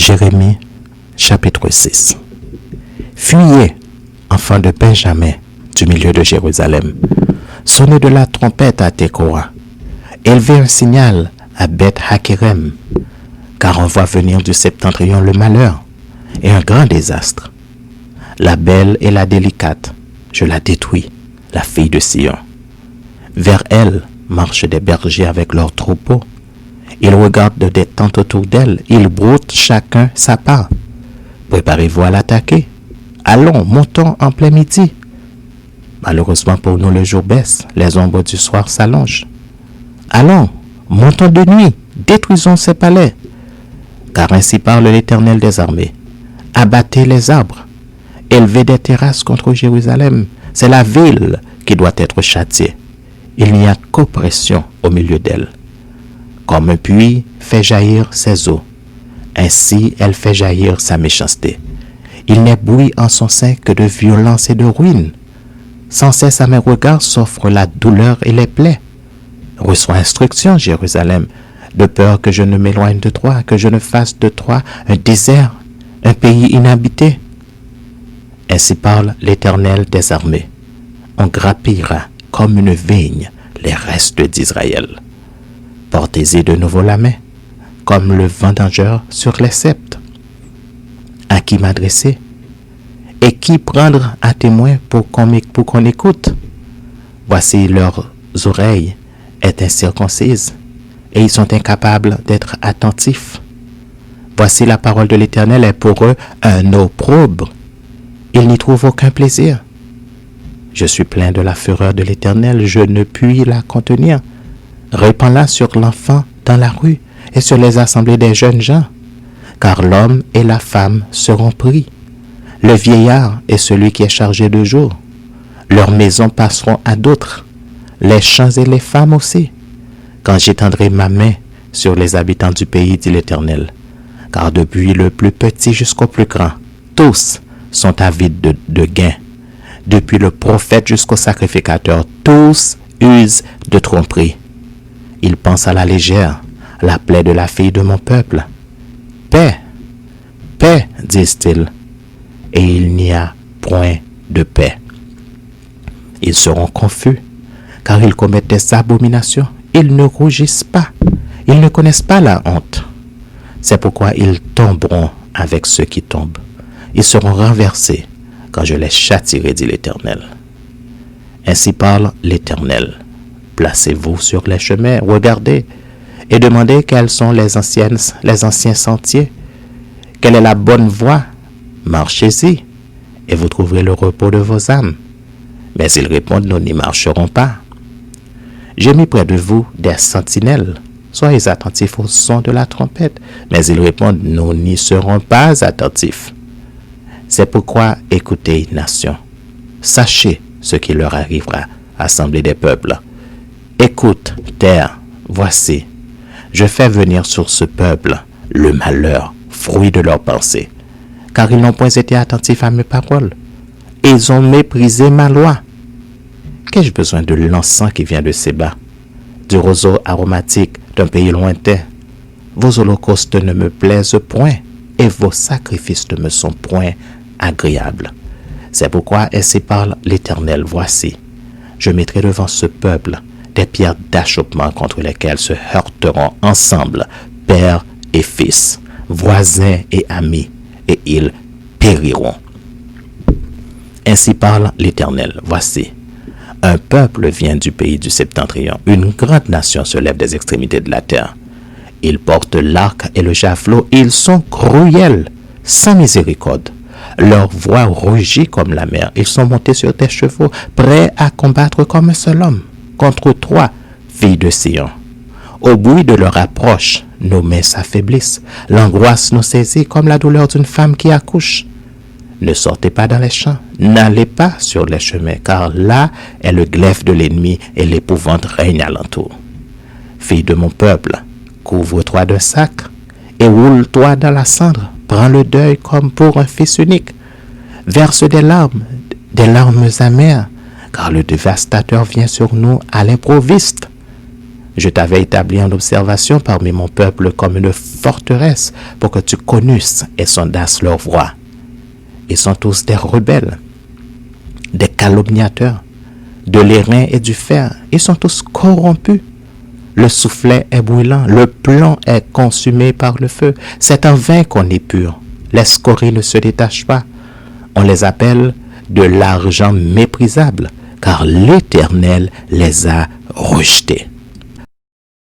Jérémie, chapitre 6. Fuyez, enfants de Benjamin, du milieu de Jérusalem. Sonnez de la trompette à Tekoa. Élevez un signal à Beth Hakerem, car on voit venir du septentrion le malheur et un grand désastre. La belle et la délicate, je la détruis, la fille de Sion. Vers elle marchent des bergers avec leurs troupeaux. Ils regardent des tentes autour d'elle, ils broutent chacun sa part. Préparez-vous à l'attaquer. Allons, montons en plein midi. Malheureusement pour nous, le jour baisse, les ombres du soir s'allongent. Allons, montons de nuit, détruisons ces palais. Car ainsi parle l'Éternel des armées. Abattez les arbres, élevez des terrasses contre Jérusalem. C'est la ville qui doit être châtiée. Il n'y a qu'oppression au milieu d'elle. Comme un puits fait jaillir ses eaux, ainsi elle fait jaillir sa méchanceté. Il n'est bruit en son sein que de violence et de ruine. Sans cesse à mes regards s'offrent la douleur et les plaies. Reçois instruction, Jérusalem, de peur que je ne m'éloigne de toi, que je ne fasse de toi un désert, un pays inhabité. Ainsi parle l'Éternel des armées. On grappillera comme une vigne les restes d'Israël. Portez-y de nouveau la main, comme le vendangeur sur les sceptres. À qui m'adresser? Et qui prendre à témoin pour qu'on écoute? Voici leurs oreilles est incirconcise, et ils sont incapables d'être attentifs. Voici la parole de l'Éternel est pour eux un opprobre. Ils n'y trouvent aucun plaisir. Je suis plein de la fureur de l'Éternel, je ne puis la contenir. Répands-la sur l'enfant dans la rue et sur les assemblées des jeunes gens, car l'homme et la femme seront pris, le vieillard et celui qui est chargé de jour. Leurs maisons passeront à d'autres, les champs et les femmes aussi, quand j'étendrai ma main sur les habitants du pays, dit l'Éternel. Car depuis le plus petit jusqu'au plus grand, tous sont avides de gain. Depuis le prophète jusqu'au sacrificateur, tous usent de tromperie. Ils pensent à la légère, la plaie de la fille de mon peuple. Paix, paix, disent-ils, et il n'y a point de paix. Ils seront confus, car ils commettent des abominations. Ils ne rougissent pas, ils ne connaissent pas la honte. C'est pourquoi ils tomberont avec ceux qui tombent. Ils seront renversés quand je les châtierai, dit l'Éternel. Ainsi parle l'Éternel. Placez-vous sur les chemins, regardez et demandez quels sont les anciens sentiers. Quelle est la bonne voie? Marchez-y et vous trouverez le repos de vos âmes. Mais ils répondent, nous n'y marcherons pas. J'ai mis près de vous des sentinelles. Soyez attentifs au son de la trompette. Mais ils répondent, nous n'y serons pas attentifs. C'est pourquoi écoutez, nation. Sachez ce qui leur arrivera, assemblée des peuples. Écoute, terre, voici, je fais venir sur ce peuple le malheur, fruit de leurs pensées, car ils n'ont point été attentifs à mes paroles. Ils ont méprisé ma loi. Qu'ai-je besoin de l'encens qui vient de Séba, du roseau aromatique d'un pays lointain? Vos holocaustes ne me plaisent point, et vos sacrifices ne me sont point agréables. C'est pourquoi ainsi parle l'Éternel, voici, je mettrai devant ce peuple des pierres d'achoppement contre lesquelles se heurteront ensemble père et fils, voisins et amis, et ils périront. Ainsi parle l'Éternel, voici, un peuple vient du pays du septentrion, une grande nation se lève des extrémités de la terre. Ils portent l'arc et le javelot, ils sont cruels, sans miséricorde. Leur voix rugit comme la mer, ils sont montés sur des chevaux, prêts à combattre comme un seul homme, contre toi, fille de Sion. Au bruit de leur approche, nos mains s'affaiblissent, l'angoisse nous saisit comme la douleur d'une femme qui accouche. Ne sortez pas dans les champs, n'allez pas sur les chemins, car là est le glaive de l'ennemi et l'épouvante règne alentour. Fille de mon peuple, couvre-toi d'un sac et roule-toi dans la cendre. Prends le deuil comme pour un fils unique. Verse des larmes amères, car le dévastateur vient sur nous à l'improviste. Je t'avais établi en observation parmi mon peuple comme une forteresse pour que tu connusses et sondasses leur voie. Ils sont tous des rebelles, des calomniateurs, de l'airain et du fer. Ils sont tous corrompus. Le soufflet est brûlant, le plomb est consumé par le feu. C'est en vain qu'on épure. Les scories ne se détachent pas. On les appelle de l'argent méprisable, car l'Éternel les a rejetés.